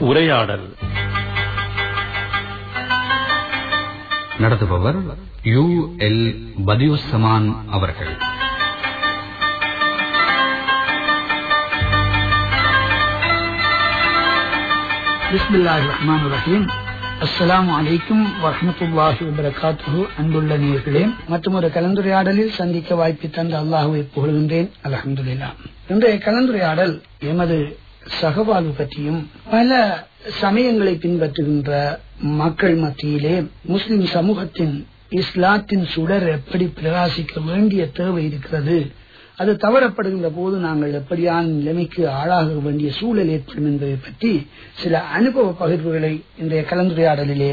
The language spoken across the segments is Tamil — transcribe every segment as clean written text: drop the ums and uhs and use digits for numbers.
உரையாடல். நடத்துபவர் UL பதியுஸ்ஸமான் அவர்கள். பிஸ்மில்லாஹிர் ரஹ்மானிர் ரஹீம். அஸ்ஸலாமு அலைக்கும் வரஹ்மத்துல்லாஹி வபரகாத்துஹு. அன்புள்ள நேயர்களே, மற்றொரு கலந்துரையாடலில் சந்திக்க வாய்ப்பு தந்த அல்லாஹ்வை புகழ்கின்றேன். அல்ஹம்துலில்லாஹ். இன்றைய கலந்துரையாடல் எமது சகவாழ்வு பற்றியும் பல சமயங்களை பின்பற்றுகின்ற மக்கள் மத்தியிலே முஸ்லிம் சமூகத்தின் இஸ்லாத்தின் சுடர் எப்படி பிரகாசிக்க வேண்டிய தேவை இருக்கிறது, அது தவறப்படுகின்ற போது நாங்கள் எப்படியான நிலைமைக்கு ஆளாக வேண்டிய சூழல் ஏற்படும் என்பதை பற்றி சில அனுபவ பகிர்வுகளை இன்றைய கலந்துரையாடலிலே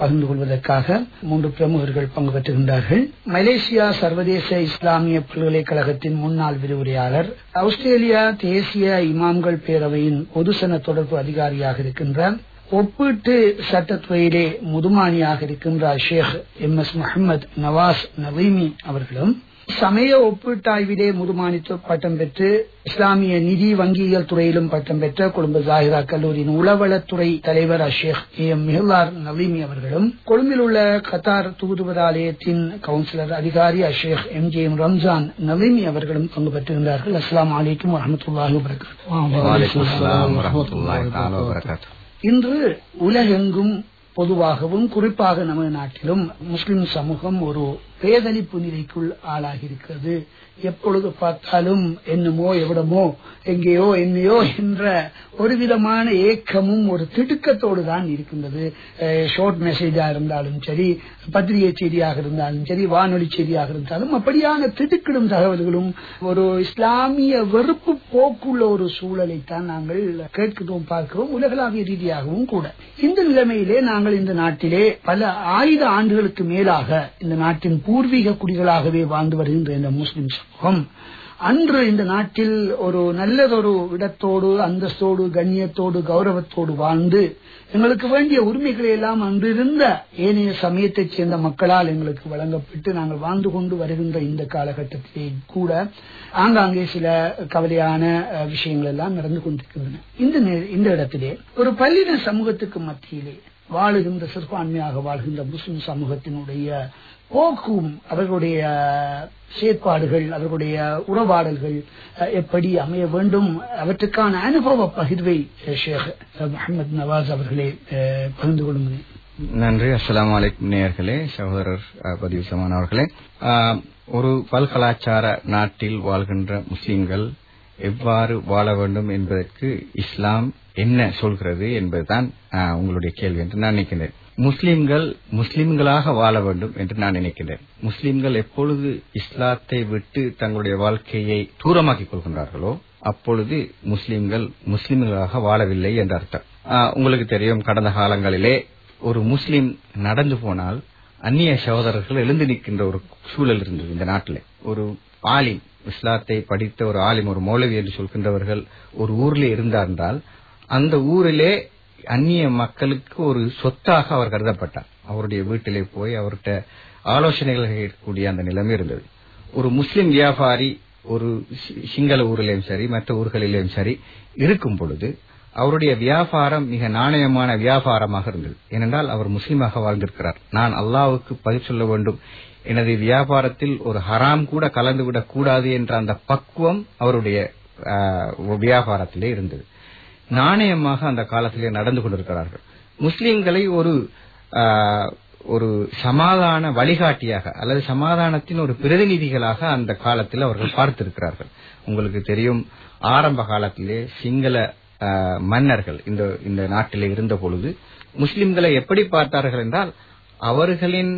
பகிர்ந்து கொள்வதற்காக 3 பிரமுகர்கள் பங்கு பெற்றுகின்றார்கள். மலேசியா சர்வதேச இஸ்லாமிய பல்கலைக்கழகத்தின் முன்னாள் விரிவுரையாளர், ஆஸ்திரேலியா தேசிய இமாம்கள் பேரவையின் பொதுசன தொடர்பு அதிகாரியாக இருக்கின்றார், ஒப்பீட்டு சட்டத்துறையிலே முதுமானியாக இருக்கின்ற ஷேக் MS முஹம்மது நவாஸ் நவீமி அவர்களும், சமய ஒப்பீட்டாய்விலே முதுமானித்துவ பட்டம் பெற்று இஸ்லாமிய நிதி வங்கியியல் துறையிலும் பட்டம் பெற்ற கொழும்பு ஜாகிரா கல்லூரியின் உளவளத்துறை தலைவர் ஷேக் AM மிஹ்லார் நவீமி அவர்களும், கொழும்பில் உள்ள கத்தார் தூதுவராலயத்தின் கவுன்சிலர் அதிகாரி ஷேக் MJ ரம்ஜான் நவீமி அவர்களும் பங்கு பெற்றுகின்றார்கள். அஸ்ஸலாமு அலைக்கும் வரஹ்மத்துல்லாஹி வபரகாத்துஹு. இன்று உலகெங்கும் பொதுவாகவும் குறிப்பாக நமது நாட்டிலும் முஸ்லிம் சமூகம் ஒரு பேதலிப்பு நிலைக்குள் ஆளாகி இருக்கிறது. எப்பொழுது பார்த்தாலும் என்னமோ எவிடமோ எங்கேயோ என்னையோ என்ற ஒரு விதமான ஏக்கமும் ஒரு திடுக்கத்தோடு தான் இருக்கின்றது. ஷார்ட் மெசேஜா இருந்தாலும் சரி, பத்திரிகை செய்தியாக இருந்தாலும் சரி, வானொலி செய்தியாக இருந்தாலும் அப்படியான திடுக்கிடும் தகவல்களும் ஒரு இஸ்லாமிய வெறுப்பு போக்குள்ள ஒரு சூழலைத்தான் நாங்கள் கேட்கிறோம், பார்க்கிறோம், உலகளாவிய ரீதியாகவும் கூட. இந்த நிலைமையிலே நாங்கள் இந்த நாட்டிலே பல 1000 ஆண்டுகளுக்கு மேலாக இந்த நாட்டின் பூர்வீக குடிகளாகவே வாழ்ந்து வருகின்ற இந்த முஸ்லிம் சமூகம் அன்று இந்த நாட்டில் ஒரு நல்லதொரு இடத்தோடு, அந்தஸ்தோடு, கண்ணியத்தோடு, கௌரவத்தோடு வாழ்ந்து எங்களுக்கு வேண்டிய உரிமைகளை எல்லாம் அன்றிருந்த ஏனைய சமயத்தைச் சேர்ந்த மக்களால் எங்களுக்கு வழங்கப்பட்டு நாங்கள் வாழ்ந்து கொண்டு வருகின்ற இந்த காலகட்டத்திலே கூட ஆங்காங்கே சில கவலையான விஷயங்கள் எல்லாம் நடந்து கொண்டிருக்கின்றன. இந்த இடத்திலே ஒரு பல்லின சமூகத்துக்கு மத்தியிலே வாழுகின்ற சிறுபான்மையாக வாழ்கின்ற முஸ்லிம் சமூகத்தினுடைய போக்கும், அவர்களுடைய செயற்பாடுகள், அவர்களுடைய உறவாடல்கள் எப்படி அமைய வேண்டும், அவற்றுக்கான அனுபவ பகிர்வை ஷேக் முஹம்மது நவாஸ் அவர்களே பகிர்ந்து கொள்ளுங்கள். நன்றி. அஸ்ஸலாமு அலைக்கும் நேயர்களே, சகோதரர் பதியுஸ்ஸமான் அவர்களே. ஒரு பல்கலாச்சார நாட்டில் வாழ்கின்ற முஸ்லிம்கள் எவ்வாறு வாழ வேண்டும் என்பதற்கு இஸ்லாம் என்ன சொல்கிறது என்பதுதான் உங்களுடைய கேள்வி என்று நான் நினைக்கிறேன். முஸ்லிம்கள் முஸ்லிம்களாக வாழ வேண்டும் என்று நான் நினைக்கிறேன். முஸ்லிம்கள் எப்பொழுது இஸ்லாத்தை விட்டு தங்களுடைய வாழ்க்கையை தூரமாக்கிக் கொள்கின்றார்களோ அப்பொழுது முஸ்லிம்கள் முஸ்லிம்களாக வாழவில்லை என்ற அர்த்தம். உங்களுக்கு தெரியும், கடந்த காலங்களிலே ஒரு முஸ்லிம் நடந்து போனால் அந்நிய சகோதரர்கள் எழுந்து நிற்கின்ற ஒரு சூழல் இருந்தது இந்த நாட்டில். ஒரு ஆலிம், இஸ்லாத்தை படித்த ஒரு ஆலிம், ஒரு மௌலவி என்று சொல்கின்றவர்கள் ஒரு ஊரிலே இருந்தார் என்றால் அந்த ஊரிலே அந்நிய மக்களுக்கு ஒரு சொத்தாக அவர் கருதப்பட்டார். அவருடைய வீட்டிலே போய் அவர்கிட்ட ஆலோசனைகள் கேட்கக்கூடிய அந்த நிலைமை இருந்தது. ஒரு முஸ்லிம் வியாபாரி ஒரு சிங்கள ஊரிலேயும் சரி, மற்ற ஊர்களிலேயும் சரி இருக்கும் பொழுது அவருடைய வியாபாரம் மிக நாணயமான வியாபாரமாக இருந்தது. ஏனென்றால் அவர் முஸ்லிமாக வாழ்ந்திருக்கிறார். நான் அல்லாஹ்வுக்கு பதில் சொல்ல வேண்டும், எனது வியாபாரத்தில் ஒரு ஹராம் கூட கலந்துவிடக் கூடாது என்ற அந்த பக்குவம் அவருடைய வியாபாரத்திலே இருந்தது. நாணயமாக அந்த காலத்திலே நடந்து கொண்டிருக்கிறார்கள். முஸ்லிம்களை ஒரு சமாதான வழிகாட்டியாக அல்லது சமாதானத்தின் ஒரு பிரதிநிதிகளாக அந்த காலத்தில் அவர்கள் பார்த்திருக்கிறார்கள். உங்களுக்கு தெரியும், ஆரம்ப காலத்திலே சிங்கள மன்னர்கள் இந்த நாட்டிலே இருந்த பொழுது முஸ்லிம்களை எப்படி பார்த்தார்கள் என்றால், அவர்களின்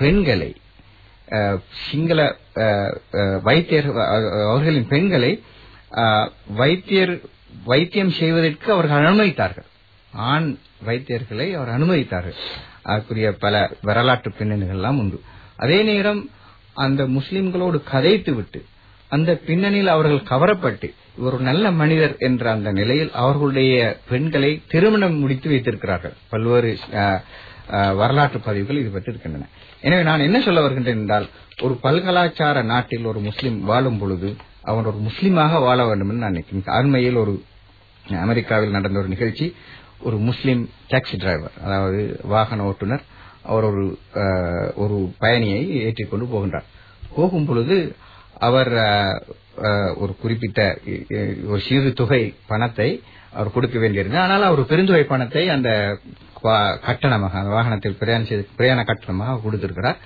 பெண்களை, சிங்கள அவர்களின் பெண்களை வைத்தியம் செய்வதற்கு அவர்கள் அனுமதித்தார்கள். ஆண் வைத்தியர்களை அவர் அனுமதித்தார்கள். அதற்குரிய பல வரலாற்று பின்னணிகள் எல்லாம் உண்டு. அதே நேரம் அந்த முஸ்லிம்களோடு கதைத்து விட்டு அந்த பின்னணியில் அவர்கள் கவரப்பட்டு இவர் ஒரு நல்ல மனிதர் என்ற அந்த நிலையில் அவர்களுடைய பெண்களை திருமணம் முடித்து வைத்திருக்கிறார்கள். பல்வேறு வரலாற்று பதிவுகள் இது பற்றி இருக்கின்றன. எனவே நான் என்ன சொல்ல வருகின்றேன் என்றால், ஒரு பல்கலாச்சார நாட்டில் ஒரு முஸ்லிம் வாழும் பொழுது அவன் ஒரு முஸ்லிமாக வாழ வேண்டும் என்று நான் நினைக்கிறேன். அண்மையில் ஒரு அமெரிக்காவில் நடந்த ஒரு நிகழ்ச்சி. ஒரு முஸ்லிம் டாக்ஸி டிரைவர், அதாவது வாகன ஓட்டுநர், அவர் ஒரு பயணியை ஏற்றிக்கொண்டு போகின்றார். போகும் பொழுது அவர் ஒரு குறிப்பிட்ட ஒரு சிறு தொகை பணத்தை அவர் கொடுக்க வேண்டியிருந்தது. ஆனால் அவர் பெருந்தொகை பணத்தை அந்த கட்டணமாக, அந்த வாகனத்தில் பிரயாண கட்டணமாக கொடுத்திருக்கிறார்.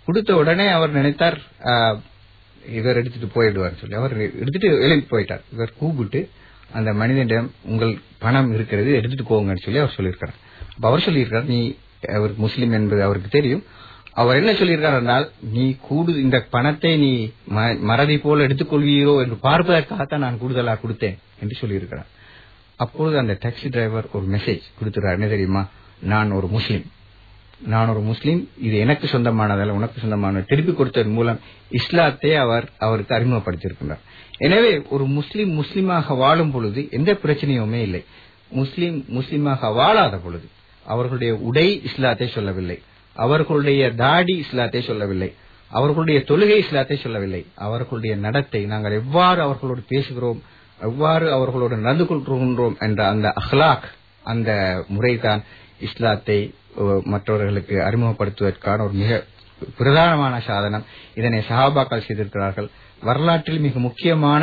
கொடுத்த உடனே அவர் நினைத்தார் இவர் எடுத்துட்டு போயிடுவார் சொல்லி அவர் எடுத்துட்டு எழுப்பி போயிட்டார். இவர் கூப்பிட்டு அந்த மனிதனிடம் உங்கள் பணம் இருக்கிறது எடுத்துட்டு போங்கன்னு சொல்லி அவர் சொல்லியிருக்கிறார். அப்ப அவர் சொல்லியிருக்கார், நீ அவர் முஸ்லீம் என்பது அவருக்கு தெரியும். அவர் என்ன சொல்லியிருக்கார் என்றால், நீ இந்த பணத்தை நீ மறதி போல எடுத்துக்கொள்வீரோ என்று பார்ப்பதற்காகத்தான் நான் கூடுதலாக கொடுத்தேன் என்று சொல்லியிருக்கிறார். அப்பொழுது அந்த டாக்ஸி டிரைவர் ஒரு மெசேஜ் கொடுத்துறார். என்ன தெரியுமா, நான் ஒரு முஸ்லீம், இது எனக்கு சொந்தமானதல்ல, உனக்கு சொந்தமான திருப்பி கொடுத்ததன் மூலம் இஸ்லாத்தை அவருக்கு அறிமுகப்படுத்தியிருக்கிறார். எனவே ஒரு முஸ்லீமாக வாழும் பொழுது எந்த பிரச்சனையுமே இல்லை. முஸ்லீமாக வாழாத பொழுது அவர்களுடைய உடை இஸ்லாத்தை சொல்லவில்லை, அவர்களுடைய தாடி இஸ்லாத்தை சொல்லவில்லை, அவர்களுடைய தொழுகை இஸ்லாத்தை சொல்லவில்லை. அவர்களுடைய நடத்தை, நாங்கள் எவ்வாறு அவர்களோடு பேசுகிறோம், எவ்வாறு அவர்களோடு நடந்து கொள்கின்றோம் என்ற அந்த அஹ்லாக், அந்த முறைதான் இஸ்லாத்தை மற்றவர்களுக்கு அறிமுகப்படுத்துவதற்கான ஒரு மிக பிரதானமான சாதனம். இதனை சஹாபாக்கள் செய்திருக்கிறார்கள். வரலாற்றில் மிக முக்கியமான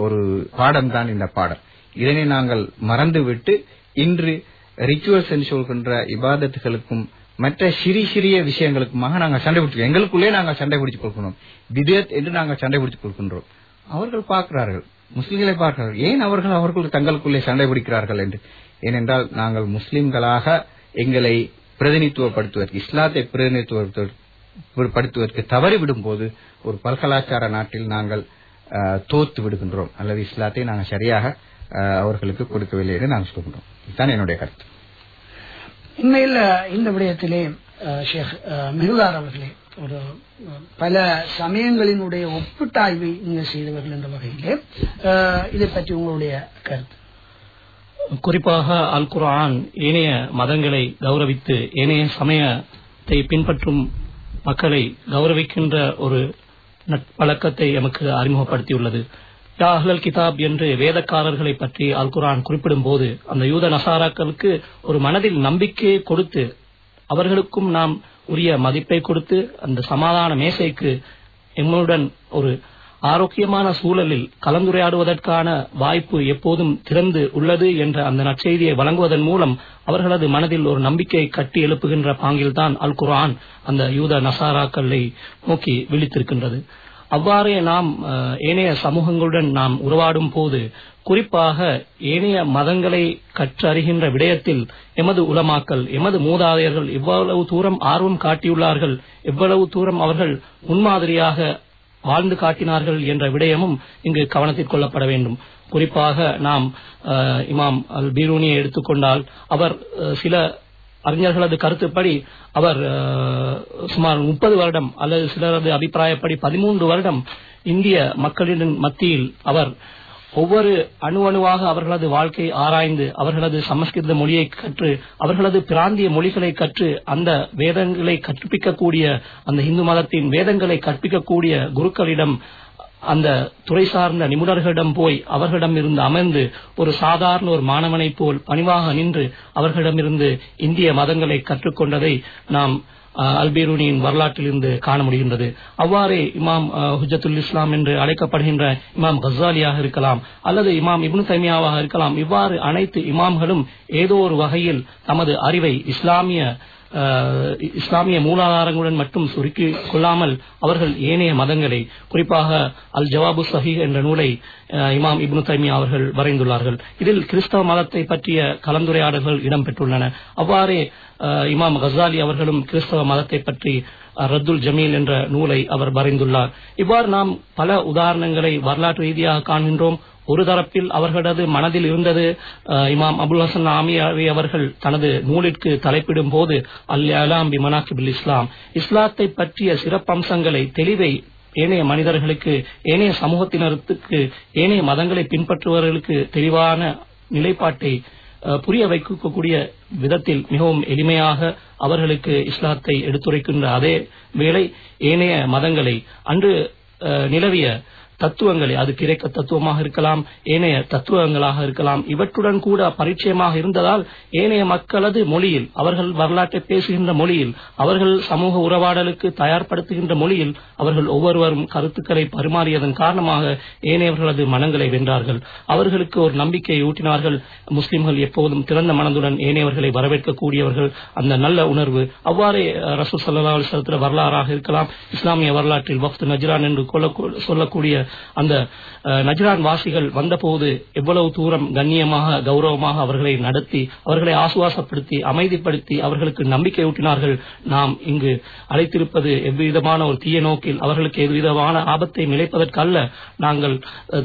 ஒரு பாடம் தான் இந்த பாடம். இதனை நாங்கள் மறந்துவிட்டு இன்று ரிச்சுவல்ஸ் என்று சொல்கின்ற இபாதத்துகளுக்கும் மற்ற சிறிய விஷயங்களுக்குமாக நாங்கள் சண்டை பிடிச்சிக்கிறோம். எங்களுக்குள்ளே நாங்கள் சண்டை பிடித்துக் கொள்கிறோம். பிதத் என்று நாங்கள் சண்டை பிடித்துக் கொள்கின்றோம். அவர்கள் பார்க்கிறார்கள், முஸ்லிம்களை பார்க்கிறார்கள், ஏன் அவர்கள் தங்களுக்குள்ளே சண்டை பிடிக்கிறார்கள் என்று. ஏனென்றால் நாங்கள் முஸ்லிம்களாக எங்களை பிரதிநிதித்துவப்படுத்துவதற்கு, இஸ்லாத்தை பிரதிநிதித்துவப்படுத்துவதற்கு தவறிவிடும் போது ஒரு பல்கலாச்சார நாட்டில் நாங்கள் தோத்து விடுகின்றோம், அல்லது இஸ்லாத்தை நாங்கள் சரியாக அவர்களுக்கு கொடுக்கவில்லை என்று நாங்கள் சொல்கின்றோம். இதுதான் என்னுடைய கருத்து. உண்மையில் இந்த விடயத்திலே ஷேக் மிகுலார் அவர்களே, ஒரு பல சமயங்களினுடைய ஒப்பீட்டாய்வை நீங்கள் செய்தவர்கள் என்ற வகையிலே இதை பற்றி உங்களுடைய கருத்து. குறிப்பாக அல் குர்ஆன் ஏனைய மதங்களை கௌரவித்து ஏனைய சமயத்தை பின்பற்றும் மக்களை கௌரவிக்கின்ற ஒரு பழக்கத்தை எமக்கு அறிமுகப்படுத்தியுள்ளது. யா அஹ்லல் கிதாப் என்று வேதக்காரர்களை பற்றி அல் குர்ஆன் குறிப்பிடும் போது அந்த யூத நசாராக்களுக்கு ஒரு மனதில் நம்பிக்கையை கொடுத்து அவர்களுக்கும் நாம் உரிய மதிப்பை கொடுத்து அந்த சமாதான மேசைக்கு எம்முடன் ஒரு ஆரோக்கியமான சூழலில் கலந்துரையாடுவதற்கான வாய்ப்பு எப்போதும் திறந்து உள்ளது என்ற அந்த நற்செய்தியை வழங்குவதன் மூலம் அவர்களது மனதில் ஒரு நம்பிக்கை கட்டி எழுப்புகின்ற பாங்கில்தான் அல் குர்ஆன் அந்த யூத நசாராக்களை நோக்கி விழித்திருக்கின்றது. அவ்வாறே நாம் ஏனைய சமூகங்களுடன் நாம் உறவாடும் போது குறிப்பாக ஏனைய மதங்களை கற்றறிகின்ற விடயத்தில் எமது உலமாக்கள், எமது மூதாதையர்கள் எவ்வளவு தூரம் ஆர்வம் காட்டியுள்ளார்கள், எவ்வளவு தூரம் அவர்கள் முன்மாதிரியாக வாழ்ந்து காட்டினார்கள் என்ற விடயமும் இங்கு கவனத்தில் கொள்ளப்பட வேண்டும். குறிப்பாக நாம் இமாம் அல் பீரூனியை எடுத்துக்கொண்டால் அவர் சில அறிஞர்களது கருத்துப்படி அவர் சுமார் 30 வருடம் அல்லது சிலரது அபிப்பிராயப்படி 13 வருடம் இந்திய மக்களின் மத்தியில் அவர் ஒவ்வொரு அணுவாக அவர்களது வாழ்க்கை ஆராய்ந்து அவர்களது சமஸ்கிருத மொழியை கற்று அவர்களது பிராந்திய மொழிகளை கற்று அந்த வேதங்களை கற்பிக்கக்கூடிய அந்த இந்து மதத்தின் வேதங்களை கற்பிக்கக்கூடிய குருக்களிடம் அந்த துறை சார்ந்த நிபுணர்களிடம் போய் அவர்களிடம் இருந்து அமர்ந்து ஒரு சாதாரண ஒரு மாணவனை போல் பணிவாக நின்று அவர்களிடமிருந்து இந்திய மதங்களை கற்றுக்கொண்டதை நாம் அல்பீரூனியின் வரலாற்றிலிருந்து காண முடிகின்றது. அவ்வாறே இமாம் ஹுஜ்ஜத்துல் இஸ்லாம் என்று அழைக்கப்படுகின்ற இமாம் கஸாலியாக இருக்கலாம் அல்லது இமாம் இப்னு தைமியாவாக இருக்கலாம். இவ்வாறு அனைத்து இமாம்களும் ஏதோ ஒரு வகையில் தமது அறிவை இஸ்லாமிய மூலாதாரங்களுடன் மட்டும் சுருக்கிக் கொள்ளாமல் அவர்கள் ஏனைய மதங்களை, குறிப்பாக அல் ஜவாபு சஹீஹ் என்ற நூலை இமாம் இப்னு தைமியா அவர்கள் வரைந்துள்ளார்கள். இதில் கிறிஸ்தவ மதத்தை பற்றிய கலந்துரையாடல்கள் இடம்பெற்றுள்ளன. அவ்வாறே இமாம் கஸாலி அவர்களும் கிறிஸ்தவ மதத்தை பற்றி ரத்துல் ஜமீல் என்ற நூலை அவர் வரைந்துள்ளார். இவ்வாறு நாம் பல உதாரணங்களை வரலாற்று ரீதியாக காண்கின்றோம். ஒரு தரப்பில் அவர்களது மனதில் இருந்தது. இமாம் அபுல் ஹசன் ஆமியாவி அவர்கள் தனது நூலிற்கு தலைப்பிடும் போது அல்-இலாம் பி மனாகிபில் இஸ்லாம், இஸ்லாத்தை பற்றிய சிறப்பம்சங்களை, தெளிவை ஏனைய மனிதர்களுக்கு, ஏனைய சமூகத்தினருக்கு, ஏனைய மதங்களை பின்பற்றுபவர்களுக்கு தெளிவான நிலைப்பாட்டை புரிய வைக்கக்கூடிய விதத்தில் மிகவும் எளிமையாக அவர்களுக்கு இஸ்லாத்தை எடுத்துரைக்கின்ற அதே வேளை ஏனைய மதங்களை, அன்று நிலவிய தத்துவங்களை, அது கிரேக்க தத்துவமாக இருக்கலாம், ஏனைய தத்துவங்களாக இருக்கலாம், இவற்றுடன் கூட பரிச்சயமாக இருந்ததால் ஏனைய மக்களது மொழியில், அவர்கள் வரலாற்றை பேசுகின்ற மொழியில், அவர்கள் சமூக உறவாடலுக்கு தயார்படுத்துகின்ற மொழியில் அவர்கள் ஒவ்வொருவரும் கருத்துக்களை பரிமாறியதன் காரணமாக ஏனையவர்களது மனங்களை வென்றார்கள். அவர்களுக்கு ஒரு நம்பிக்கையை ஊட்டினார்கள். முஸ்லிம்கள் எப்போதும் திறந்த மனதுடன் ஏனையவர்களை வரவேற்கக்கூடியவர்கள். அந்த நல்ல உணர்வு அவ்வாறே ரசூல் ஸல்லல்லாஹு அலைஹி வஸல்லம் வரலாறாக இருக்கலாம், இஸ்லாமிய வரலாற்றில் வஃத் நஜ்ரான் என்று சொல்லக்கூடிய அந்த நஜ்ரான் வாசிகள் வந்தபோது எவ்வளவு தூரம் கண்ணியமாக கௌரவமாக அவர்களை நடத்தி, அவர்களை ஆசுவாசப்படுத்தி அமைதிப்படுத்தி அவர்களுக்கு நம்பிக்கை ஊட்டினார்கள். நாம் இங்கு அழைத்திருப்பது எவ்விதமான ஒரு தீய நோக்கில் அவர்களுக்கு எவ்விதமான ஆபத்தை நிலைப்பதற்கு அல்ல. நாங்கள்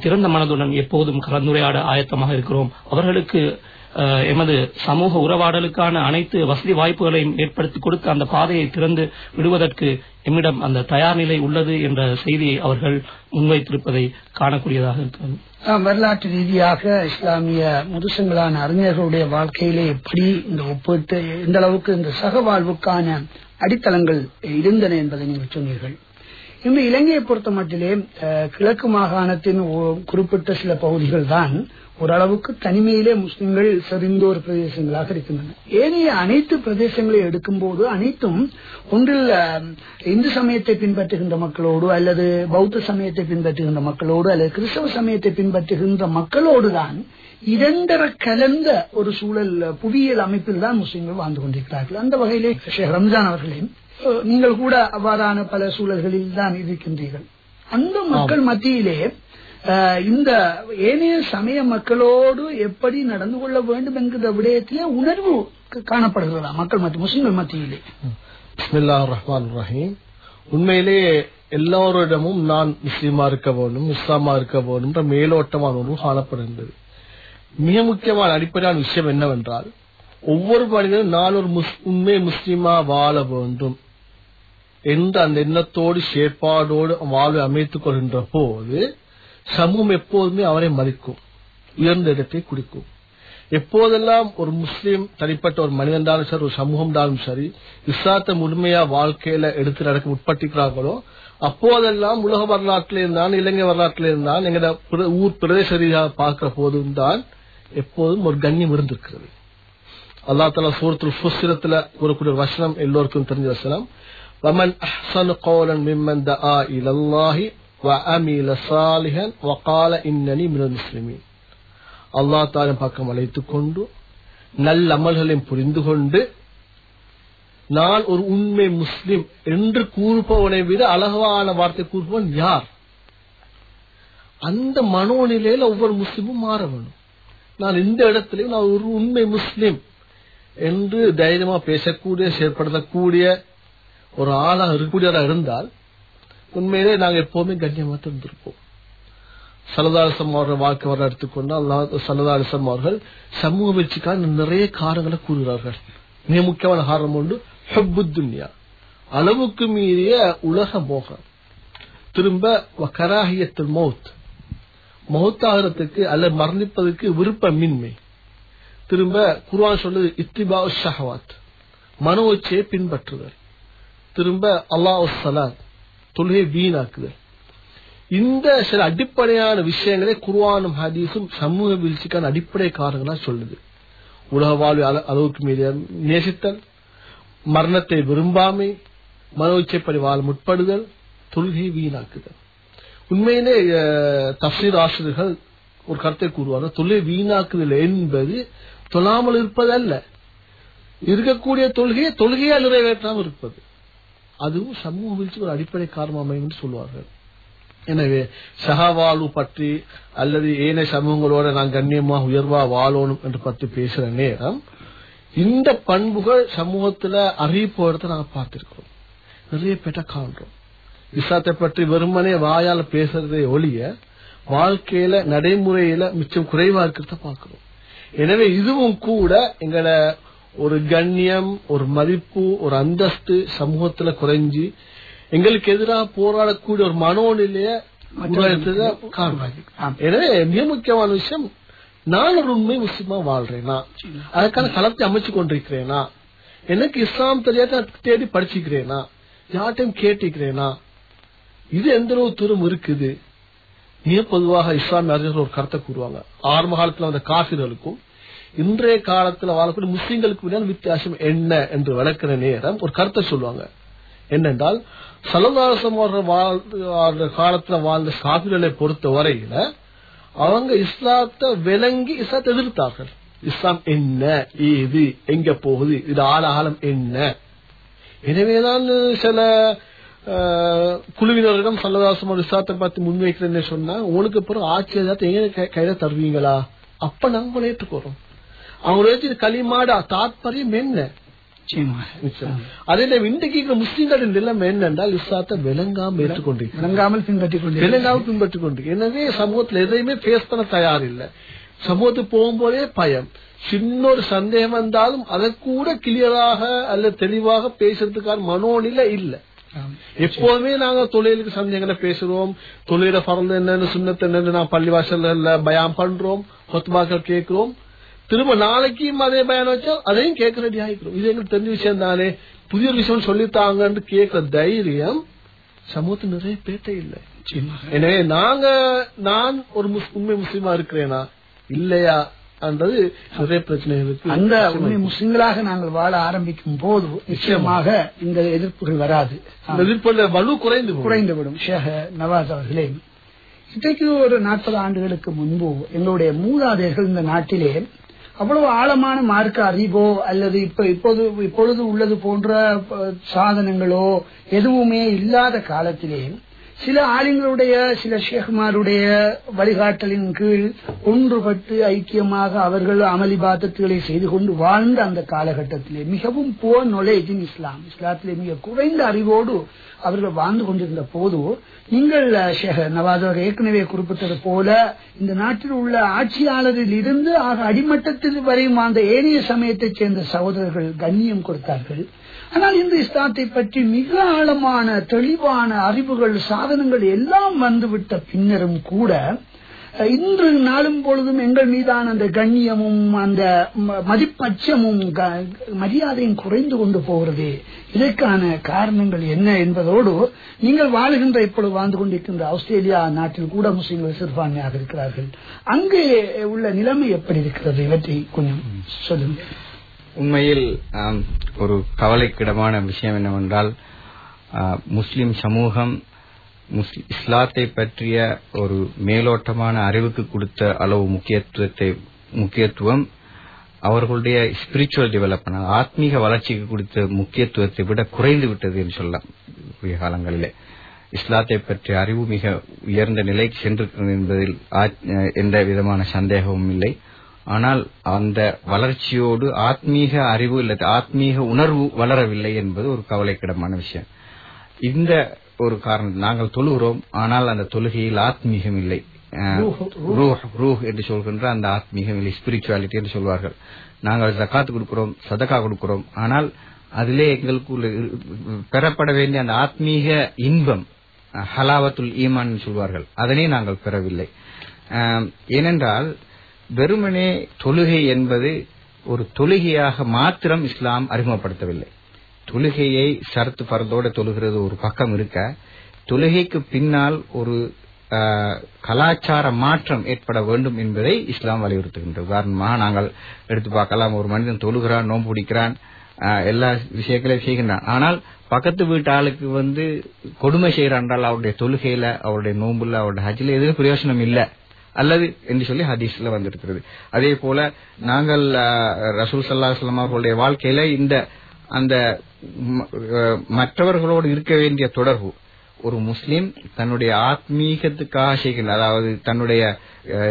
திறந்த மனதுடன் எப்போதும் கலந்துரையாட ஆயத்தமாக இருக்கிறோம். அவர்களுக்கு எமது சமூக உறவாடலுக்கான அனைத்து வசதி வாய்ப்புகளையும் ஏற்படுத்தி கொடுத்து அந்த பாதையை திறந்து விடுவதற்கு எம்மிடம் அந்த தயார் நிலை உள்ளது என்ற செய்தியை அவர்கள் முன்வைத்திருப்பதை காணக்கூடியதாக இருக்கிறது. வரலாற்று ரீதியாக இஸ்லாமிய முதுசங்களான அறிஞர்களுடைய வாழ்க்கையிலே எப்படி இந்த ஒப்பிட்டு எந்த அளவுக்கு இந்த சகவாழ்வுக்கான அடித்தளங்கள் இருந்தன என்பதை நீங்கள் சொன்னீர்கள். இந்த இலங்கையை பொறுத்த மட்டிலே கிழக்கு மாகாணத்தின் குறிப்பிட்ட சில பகுதிகள் தான் ஓரளவுக்கு தனிமையிலே முஸ்லிம்கள் செறிந்தோர் பிரதேசங்களாக இருக்கின்றன. ஏனைய அனைத்து பிரதேசங்களை எடுக்கும் போது அனைத்தும் ஒன்றில் இந்து சமயத்தை பின்பற்றுகின்ற மக்களோடு அல்லது பௌத்த சமயத்தை பின்பற்றுகின்ற மக்களோடு அல்லது கிறிஸ்தவ சமயத்தை பின்பற்றுகின்ற மக்களோடுதான் இரண்டரை கலந்த ஒரு சூழல் புவியியல் அமைப்பில் தான் முஸ்லிம்கள் வாழ்ந்து கொண்டிருக்கிறார்கள். அந்த வகையிலே ஷேக் ரம்ஜான் அவர்களே, நீங்கள் கூட அவ்வாறான பல சூழல்களில் தான் இருக்கின்றீர்கள். அந்த மக்கள் மத்தியிலே இந்த ஏனைய சமய மக்களோடு எப்படி நடந்து கொள்ள வேண்டும் என்கிற விடயத்திலே உணர்வு காணப்படுகிறதா மக்கள் மத்திய முஸ்லிம்கள் மத்தியிலே? பிஸ்மில்லாஹிர் ரஹ்மானிர் ரஹீம். உண்மையிலே எல்லோரிடமும் நான் முஸ்லீமா இருக்க வேண்டும், இஸ்லாமா இருக்க வேண்டும் என்ற மேலோட்டமான ஒன்று காணப்படுகின்றது. மிக முக்கியமான அடிப்படையான விஷயம் என்னவென்றால், ஒவ்வொரு மனிதனும் நான் ஒரு உண்மை முஸ்லீமா வாழ வேண்டும் என்ற அந்த எண்ணத்தோடு செயற்பாடோடு வாழ்வை அமைத்துக் கொள்கின்ற போது சமூகம் எப்போதுமே அவரை மதிக்கும், உயர்ந்த இடத்தை குடிக்கும். எப்போதெல்லாம் ஒரு முஸ்லீம் தனிப்பட்ட ஒரு மனிதன் தாலும் சரி, ஒரு சமூகம் தாலும் சரி, இஸ்லாத்தை முழுமையா வாழ்க்கையில எடுத்து நடக்க முற்பட்டிருக்கிறார்களோ அப்போதெல்லாம் உலக வரலாற்றில இருந்தான், இலங்கை வரலாற்றில இருந்தான், எங்க ஊர் பிரதேச ரீதியாக பார்க்கிற போதும் தான் எப்போதும் ஒரு கண்ணியம் இருந்திருக்கிறது. அல்லாஹ் தஆலா சூரத்துல் ஃபுஸ்ஸிலத்துல கூறக்கூடிய வசனம் எல்லோருக்கும் தெரிஞ்ச வசனம், وَمَنْ أَحْسَنُ قَوْلًا مِمَّنْ دَعَا إِلَى اللَّهِ وَعَمِلَ صَالِحًا وَقَالَ إِنَّنِي مِنَ الْمُسْلِمِينَ. அல்லாஹ் தஆலா பக்கம் அழைத்துக் கொண்டு நல்ல அமல்களையும் புரிந்து கொண்டு நான் ஒரு உண்மை முஸ்லிம் என்று கூறுபவனை விட அழகான வார்த்தை கூறுபவன் யார்? அந்த மனோநிலையில ஒவ்வொரு முஸ்லிமும் மாற வேண்டும். நான் இந்த இடத்திலையும் நான் ஒரு உண்மை முஸ்லிம் என்று தைரியமா பேசக்கூடிய செயற்படுத்தக்கூடிய ஒரு ஆளாக இருக்கக்கூடியவராக இருந்தால் உண்மையிலே நாங்கள் எப்பவுமே கண்ணியமாக இருந்திருப்போம். ஸல்லல்லாஹு அலைஹி வஸல்லம் அவர்கள் வாழ்க்கை வரலாறு எடுத்துக்கொண்டால் ஸல்லல்லாஹு அலைஹி வஸல்லம் அவர்கள் சமூக வீழ்ச்சிக்கான நிறைய காரணங்களை கூறுகிறார்கள். மிக முக்கியமான காரணம் ஒன்று ஹுப்புத் துன்யா, அளவுக்கு மீறிய உலக மோகம். திரும்ப கராஹியத்துல் மௌத், மௌத்தாகிறதுக்கு அல்ல மரணிப்பதற்கு விருப்பமின்மை. திரும்ப குர்ஆன் சொல்லுது இத்திபாஉ ஷஹவாத், மனோ இச்சையை பின்பற்றுதல். திரும்ப அல்லாஹ் ஸலாத், தொழுகை வீணாக்குதல். இந்த சில அடிப்படையான விஷயங்களே குர்ஆனும் ஹதீஸும் சமூக வீழ்ச்சிக்கான அடிப்படை காரணங்களா சொல்லுது. உலக வாழ்வு அளவுக்கு மீறிய நேசித்தல், மரணத்தை விரும்பாமை, மனோ இச்சைப்படி வாழ முற்படுதல், தொழுகை வீணாக்குதல். உண்மையிலே தஃசீர் ஆசிரியர்கள் ஒரு கருத்தை கூறுவாங்க, தொழுகை வீணாக்குதல் என்பது தொழாமல் இருப்பதல்ல, இருக்கக்கூடிய தொழுகையால் நிறைவேற்றாமல் இருப்பது. அதுவும் சமூக வீழ்ச்சிக்கு ஒரு அடிப்படை காரணம் அமையும் என்று சொல்வார்கள். எனவே சகவாழ்வு பற்றி அல்லது ஏனைய சமூகங்களோட நான் கண்ணியமாக உயர்வா வாழணும் என்று பற்றி பேசுற நேரம் இந்த பண்புகள் சமூகத்துல அறிவிப்போட நாங்க பார்த்திருக்கிறோம், நிறைய பேட்ட காண்றோம். இஸ்லாத்தை பற்றி வெறுமனே வாயால பேசுறதை ஒழிய வாழ்க்கையில நடைமுறையில மிச்சம் குறைவா இருக்கிறத பார்க்கிறோம். எனவே இதுவும் கூட எங்களை ஒரு கண்ணியம், ஒரு மதிப்பு, ஒரு அந்தஸ்து சமூகத்துல குறைஞ்சி எங்களுக்கு எதிராக போராடக்கூடிய ஒரு மனோநிலைய காரணம். எனவே மிக முக்கியமான விஷயம், நான் ஒரு உண்மை முஸ்லிமா வாழ்றேனா, அதுக்கான களத்தை அமைச்சு கொண்டிருக்கிறேனா, எனக்கு இஸ்லாம் தெரியாத தேடி படிச்சுக்கிறேனா, யார்ட்டையும் கேட்டுக்கிறேனா, இது எந்த அளவு தூரம் இருக்குது, மிக பொதுவாக இஸ்லாமிய அறிஞர்கள் ஒரு கருத்தை கூறுவாங்க. ஆரம்ப காலத்துல வந்த காஃபிர்களுக்கும் இன்றைய காலத்துல வாழக்கூடிய முஸ்லிம்களுக்கு வித்தியாசம் என்ன என்று விளக்கிற நேரம் ஒரு கருத்தை சொல்லுவாங்க. என்னென்றால் ஸல்லல்லாஹு அலைஹி காலத்துல வாழ்ந்த காஃபிர்களை பொறுத்த வரையில அவங்க இஸ்லாத்தை விளங்கி இஸ்லாத்தை எதிர்த்தார்கள். இஸ்லாம் என்ன, ஏது, எங்க போகுது, இது ஆழகாலம் என்ன. எனவேதான் சில குழுவினரிடம் ஸல்லல்லாஹு அலைஹி இஸ்லாத்தை பார்த்து முன்வைக்கிறேன்னு சொன்னா, உங்களுக்கு பிறகு ஆட்சி ஏதாவது எங்க கையில தருவீங்களா? அப்ப நாங்க ஏற்றுக்கோறோம். அவங்க களிமாட தாத்பரியம் என்ன? அதே இன்றைக்கு முஸ்லிம்களின் நிலைமை என்னென்றால் இஸ்லாத்தை விளங்காமல் பின்பற்றி கொண்டு. எனவே சமூகத்தில் எதையுமே பேஸ் பண்ண தயார் இல்லை. சமூகத்துக்கு போகும்போதே பயம். சின்ன ஒரு சந்தேகம் வந்தாலும் அதை கூட கிளியராக அல்ல தெளிவாக பேசுறதுக்கான மனோநிலை இல்லை. எப்போதுமே நாங்க தொழிலுக்கு சந்தேகங்களை பேசுறோம். தொழில பறந்து என்னன்னு சுண்ணத்து என்னன்னு நான் பள்ளிவாசல்ல பயான் பண்றோம், கொத்துபாக்கள் கேட்கிறோம். திரும்ப நாளைக்கும் அதே பயான் வச்சா அதையும் கேட்க ரெடி ஆகிக்கிறோம். இது எங்களுக்கு தெரிஞ்ச விஷயம் தானே, புதிய விஷயம் சொல்லித்தாங்கன்னு கேட்கிற தைரியம் சமூகத்தில் நிறைய பேட்டே இல்லை. எனவே நான் ஒரு உண்மை முஸ்லீமா இருக்கிறேனா இல்லையா என்றது நிறைய பிரச்சனைகளுக்கு. அந்த உண்மை முஸ்லிம்களாக நாங்கள் வாழ ஆரம்பிக்கும் போது நிச்சயமாக இந்த எதிர்ப்புகள் வராது. எதிர்ப்புள்ள வலு குறைந்துவிடும். ஷேக் நவாஸ் அவர்களே, இன்றைக்கு ஒரு 40 ஆண்டுகளுக்கு முன்பு எங்களுடைய மூதாதையர்கள் இந்த நாட்டிலே அவ்வளவு ஆழமான மார்க்க அறிவோ அல்லது இப்பொழுது உள்ளது போன்ற சாதனங்களோ எதுவுமே இல்லாத காலத்திலே சில ஆளுங்களுடைய சில ஷேக்மாருடைய வழிகாட்டலின் கீழ் ஒன்றுபட்டு ஐக்கியமாக அவர்கள் அமளிபாதத்துகளை செய்து கொண்டு வாழ்ந்த அந்த காலகட்டத்திலே மிகவும் புவர் நாலேஜ் இன் இஸ்லாத்திலே மிக குறைந்த அறிவோடு அவர்கள் வாழ்ந்து கொண்டிருந்த போது, நீங்கள் ஷேக் நவாஸ் அவர் ஏற்கனவே குறிப்பிட்டது போல இந்த நாட்டில் உள்ள ஆட்சியாளரில் இருந்து அடிமட்டத்தில் வரையும் அந்த ஏனைய சமயத்தைச் சேர்ந்த சகோதரர்கள் கண்ணியம் கொடுத்தார்கள். ஆனால் இந்த இஸ்லாத்தை பற்றி மிக ஆழமான தெளிவான அறிவுகள் சாதனங்கள் எல்லாம் வந்துவிட்ட பின்னரும் கூட இன்று நாளும் பொழுதும் எங்கள் மீதான அந்த கண்ணியமும் அந்த மதிப்பட்சமும் மரியாதையும் குறைந்து கொண்டு போகிறது. இதற்கான காரணங்கள் என்ன என்பதோடு நீங்கள் வாழ்கின்ற இப்பொழுது வாழ்ந்து கொண்டிருக்கின்ற ஆஸ்திரேலியா நாட்டில் கூட முஸ்லிம்கள் சிறுபான்மையாக இருக்கிறார்கள். அங்கே உள்ள நிலைமை எப்படி இருக்கிறது? இவற்றை கொஞ்சம் சொல்லுங்க. உண்மையில் ஒரு கவலைக்கிடமான விஷயம் என்னவென்றால், முஸ்லிம் சமூகம் இஸ்லாத்தை பற்றிய ஒரு மேலோட்டமான அறிவுக்கு கொடுத்த அளவு முக்கியத்துவம் அவர்களுடைய ஸ்பிரிச்சுவல் டெவலப்மெண்ட், ஆத்மீக வளர்ச்சிக்கு கொடுத்த முக்கியத்துவத்தை விட குறைந்து விட்டது என்று சொல்லலாம். காலங்களிலே இஸ்லாத்தை பற்றிய அறிவு மிக உயர்ந்த நிலைக்கு சென்றிருக்கிறது என்பதில் எந்த விதமான சந்தேகமும் இல்லை. ஆனால் அந்த வளர்ச்சியோடு ஆத்மீக அறிவு அல்லது ஆத்மீக உணர்வு வளரவில்லை என்பது ஒரு கவலைக்கிடமான விஷயம். இந்த ஒரு காரணம், நாங்கள் தொழுகிறோம், ஆனால் அந்த தொழுகையில் ஆத்மீகம் இல்லை. ரூஹ் என்று சொல்கின்ற அந்த ஆத்மீகம் இல்லை, ஸ்பிரிச்சுவாலிட்டி என்று சொல்வார்கள். நாங்கள் ஜகாத் கொடுக்கிறோம், சதகா கொடுக்கிறோம், ஆனால் அதிலே எங்களுக்கு பெறப்பட வேண்டிய அந்த ஆத்மீக இன்பம், ஹலாவத்துல் ஈமான் சொல்வார்கள், அதனை நாங்கள் பெறவில்லை. ஏனென்றால் வெறுமனே தொழுகை என்பது ஒரு தொழுகையாக மாத்திரம் இஸ்லாம் அறிமுகப்படுத்தவில்லை. தொழுகையை ஷர்த் ஃபர்தோட தொழுகிறது ஒரு பக்கம் இருக்க, தொழுகைக்கு பின்னால் ஒரு கலாச்சார மாற்றம் ஏற்பட வேண்டும் என்பதை இஸ்லாம் வலியுறுத்துகின்றது. உதாரணமாக நாங்கள் எடுத்து பார்க்கலாம், ஒரு மனிதன் தொழுகிறான், நோன்பு பிடிக்கிறான், எல்லா விஷயங்களையும் செய்கின்றான், ஆனால் பக்கத்து வீட்டு ஆளுக்கு கொடுமை செய்யறான் என்றால் அவருடைய தொழுகையில, அவருடைய நோன்புல, அவருடைய ஹஜ்ல எதுவும் பிரயோஜனம் இல்லை அல்லது என்று சொல்லி ஹதீஸ்ல வந்திருக்கிறது. அதே போல நாங்கள் ரசூல் ஸல்லல்லாஹு அலைஹி வஸல்லம் அவர்களுடைய வாழ்க்கையில அந்த மற்றவர்களோடு இருக்க வேண்டிய தொடர்பு, ஒரு முஸ்லிம் தன்னுடைய ஆத்மீகத்துக்காக செய்கின்ற, அதாவது தன்னுடைய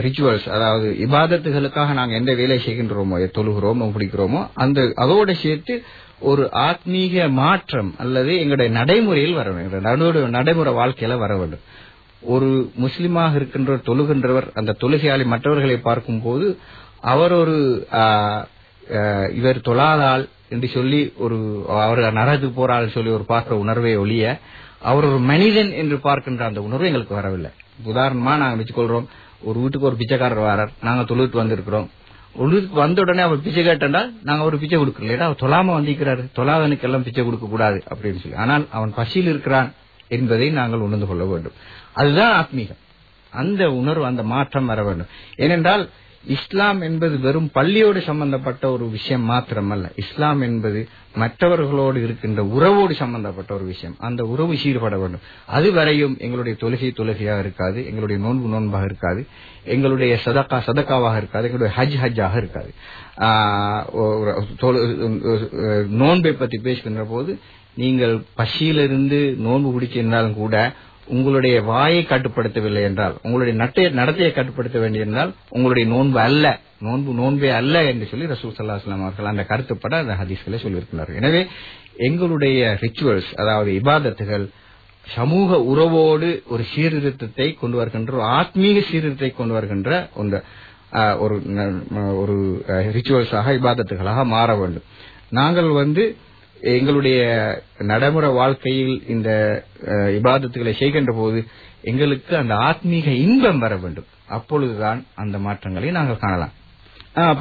ரிச்சுவல்ஸ், அதாவது இபாதத்துகளுக்காக நாங்கள் எந்த வேலை செய்கின்றோமோ, தொழுகிறோமோ பிடிக்கிறோமோ, அதோடு சேர்த்து ஒரு ஆத்மீக மாற்றம் அல்லது எங்களுடைய நடைமுறையில் வர வேண்டும், நடைமுறை வாழ்க்கையில வர வேண்டும். ஒரு முஸ்லிமாக இருக்கின்ற தொழுகின்றவர் அந்த தொழுகையாளி மற்றவர்களை பார்க்கும் போது அவர் ஒரு இவர் தொழாதாள் என்று சொல்லி அவர் நரகத்துக்கு போறாள் சொல்லி ஒரு பார்க்கிற உணர்வை ஒழிய அவர் ஒரு மனிதன் என்று பார்க்கின்ற அந்த உணர்வு எங்களுக்கு வரவில்லை. உதாரணமா நாங்க வச்சுக்கொள்றோம், ஒரு வீட்டுக்கு ஒரு பிச்சைக்காரர் வரார், நாங்க தொழுவிட்டு வந்திருக்கிறோம், ஒழுதுக்கு வந்த உடனே அவர் பிச்சை கேட்டா நாங்க ஒரு பிச்சை கொடுக்கல, அவர் தொழாம வந்திருக்கிறாரு, தொழாதனுக்கு எல்லாம் பிச்சை கொடுக்க கூடாது அப்படின்னு சொல்லி. ஆனால் அவன் பசியில் இருக்கிறான் என்பதை நாங்கள் உணர்ந்து கொள்ள வேண்டும். அதுதான் ஆத்மீகம். அந்த உணர்வு, அந்த மாற்றம் வர வேண்டும். ஏனென்றால் இஸ்லாம் என்பது வெறும் பள்ளியோடு சம்பந்தப்பட்ட ஒரு விஷயம் மாத்திரமல்ல. இஸ்லாம் என்பது மற்றவர்களோடு இருக்கின்ற உறவோடு சம்பந்தப்பட்ட ஒரு விஷயம். அந்த உறவு சீர்பட வேண்டும். அதுவரையும் எங்களுடைய தொழுகையாக இருக்காது, எங்களுடைய நோன்பாக இருக்காது, எங்களுடைய சதக்காவாக இருக்காது, எங்களுடைய ஹஜ்ஜாக இருக்காது. நோன்பை பற்றி பேசுகின்ற போது நீங்கள் பசியிலிருந்து நோன்பு பிடிச்சிருந்தாலும் கூட உங்களுடைய வாயை கட்டுப்படுத்தவில்லை என்றால், உங்களுடைய நடத்தையை கட்டுப்படுத்த வேண்டியிருந்தால் உங்களுடைய நோன்பே அல்ல என்று சொல்லி ரசூல் ஸல்லல்லாஹு அலைஹி வஸல்லம் அவர்கள் அந்த கருத்துப்பட அந்த ஹதீஸ்களை சொல்லியிருக்கிறார்கள். எனவே எங்களுடைய ரிச்சுவல்ஸ், அதாவது இபாதத்துகள், சமூக உறவோடு ஒரு சீர்திருத்தத்தை கொண்டு வருகின்ற, ஒரு ஆத்மீக சீர்திருத்தத்தை கொண்டு வருகின்ற ஒரு ரிச்சுவல்ஸாக, இபாதத்துகளாக மாற வேண்டும். நாங்கள் எங்களுடைய நடைமுறை வாழ்க்கையில் இந்த இபாதத்துகளை செய்கின்ற போது எங்களுக்கு அந்த ஆத்மீக இன்பம் வர வேண்டும். அப்பொழுதுதான் அந்த மாற்றங்களை நாங்கள் காணலாம்.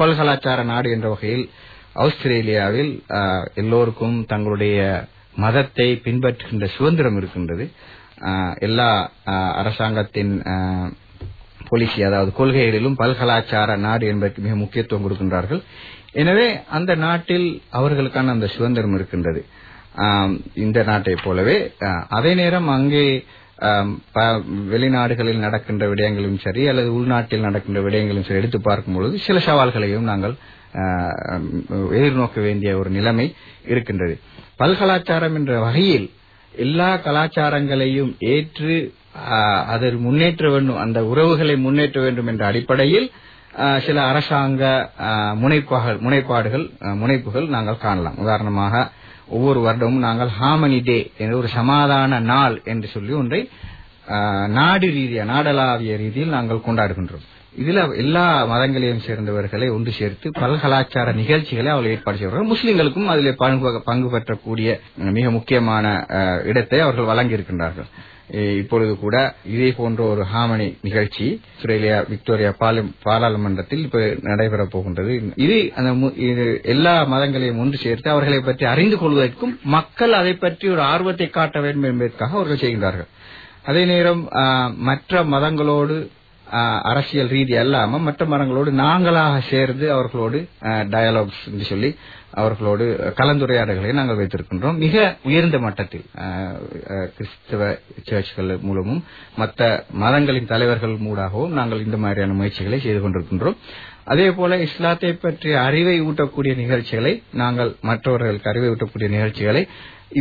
பல்கலாச்சார நாடு என்ற வகையில் ஆஸ்திரேலியாவில் எல்லோருக்கும் தங்களுடைய மதத்தை பின்பற்றுகின்ற சுதந்திரம் இருக்கின்றது. எல்லா அரசாங்கத்தின் பாலிசி, அதாவது கொள்கைகளிலும் பல்கலாச்சார நாடு என்பதற்கு மிக முக்கியத்துவம் கொடுக்கின்றார்கள். எனவே அந்த நாட்டில் அவர்களுக்கான அந்த சுதந்திரம் இருக்கின்றது, இந்த நாட்டை போலவே. அதே நேரம் அங்கே வெளிநாடுகளில் நடக்கின்ற விடயங்களும் சரி, அல்லது உள்நாட்டில் நடக்கின்ற விடயங்களும் சரி எடுத்து பார்க்கும் பொழுது சில சவால்களையும் நாங்கள் எதிர்நோக்க வேண்டிய ஒரு நிலைமை இருக்கின்றது. பல்கலாச்சாரம் என்ற வகையில் எல்லா கலாச்சாரங்களையும் ஏற்று அதை முன்னேற்ற வேண்டும், அந்த உறவுகளை முன்னேற்ற வேண்டும் என்ற அடிப்படையில் சில அரசாங்க முனைப்புகள் நாங்கள் காணலாம். உதாரணமாக ஒவ்வொரு வருடமும் நாங்கள் ஹார்மனி டே என்ற ஒரு சமாதான நாள் என்று சொல்லி ஒன்றை நாடளாவிய ரீதியில் நாங்கள் கொண்டாடுகின்றோம். இதுல எல்லா மதங்களையும் சேர்ந்தவர்களை ஒன்று சேர்த்து பல்கலாச்சார நிகழ்ச்சிகளை அவர்கள் ஏற்பாடு செய்வார்கள். முஸ்லிம்களுக்கும் அதில் பங்கு பெற்றக்கூடிய மிக முக்கியமான இடத்தை அவர்கள் வழங்கியிருக்கின்றார்கள். இப்பொழுது கூட இதே போன்ற ஒரு ஹார்மனி நிகழ்ச்சி ஆஸ்திரேலியா விக்டோரியா பாராளுமன்றத்தில் இப்ப நடைபெறப் போகின்றது. இது எல்லா மதங்களையும் ஒன்று சேர்த்து அவர்களை பற்றி அறிந்து கொள்வதற்கும் மக்கள் அதை பற்றி ஒரு ஆர்வத்தை காட்ட வேண்டும் என்பதற்காக அவர்கள் செய்கின்றார்கள். அதே நேரம் மற்ற மதங்களோடு அரசியல் ரீதி அல்லாம மற்ற மதங்களோடு நாங்களாக சேர்ந்து அவர்களோடு டயலாக்ஸ் என்று சொல்லி அவர்களோடு கலந்துரையாடல்களை நாங்கள் வைத்திருக்கின்றோம். மிக உயர்ந்த மட்டத்தில் கிறிஸ்தவ சர்ச்கள் மூலமும் மற்ற மதங்களின் தலைவர்கள் மூலமாகவும் நாங்கள் இந்த மாதிரியான முயற்சிகளை செய்து கொண்டிருக்கின்றோம். அதே போல இஸ்லாத்தை பற்றிய அறிவை ஊட்டக்கூடிய நிகழ்ச்சிகளை நாங்கள் மற்றவர்களுக்கு அறிவை ஊட்டக்கூடிய நிகழ்ச்சிகளை